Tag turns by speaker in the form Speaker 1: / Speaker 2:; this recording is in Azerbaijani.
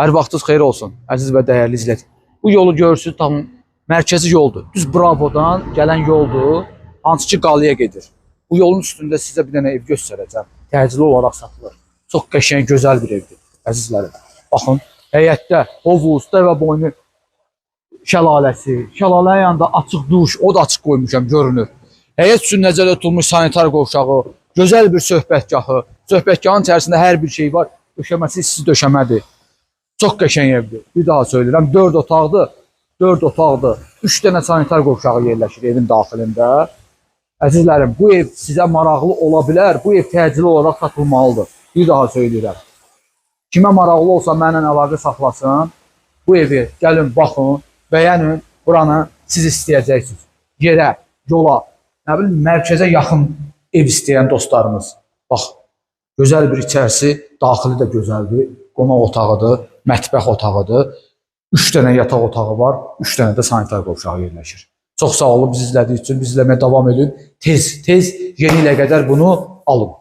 Speaker 1: Hər vaxtınız xeyir olsun, əziz və dəyərli izləyicilər. Bu yolu görürsünüz, tam mərkəzi yoldur. Düz Bravodan gələn yoldur, hansı ki qalaya gedir. Bu yolun üstündə sizə bir dənə ev göstərəcəm. Təcili olaraq satılır. Çox qəşəng, gözəl bir evdir, əzizlərim. Baxın, həyətdə hovuz, dəvə boynu şəlaləsi, şəlalənin yanında açıq duş, o da açıq qoymuşam, görünür. Həyət üçün nəzərdə tutulmuş sanitar qovşağı, gözəl bir söhbətgahı. Söhbətgahın içərisində hər bir şey var. Döşəməsi siz döşəmədir. Çox qəşəng evdir. Bir daha söyləyirəm, 4 otaqdır. 4 otaqdır. 3 dənə sanitar qovşağı yerləşir evin daxilində. Əzizlərim, bu ev sizə maraqlı ola bilər. Bu ev təcili olaraq satılmalıdır. Bir daha söyləyirəm. Kimə maraqlı olsa mənimlə əlaqə saxlasın. Bu evi gəlin, baxın, bəyənin. Buranı siz istəyəcəksiniz. Yerə, yola, nə bilim, mərkəzə yaxın ev istəyən dostlarımız. Bax, gözəl bir içərisi, daxili də gözəldir. Qonaq otağıdır, mətbəx otağıdır. 3 dənə yataq otağı var, 3 dənə də sanitar qovşağı yerləşir. Çox sağ olun bizi izlədiyiniz üçün, bizi izləməyə davam edin. Tez yeni ilə qədər bunu alın.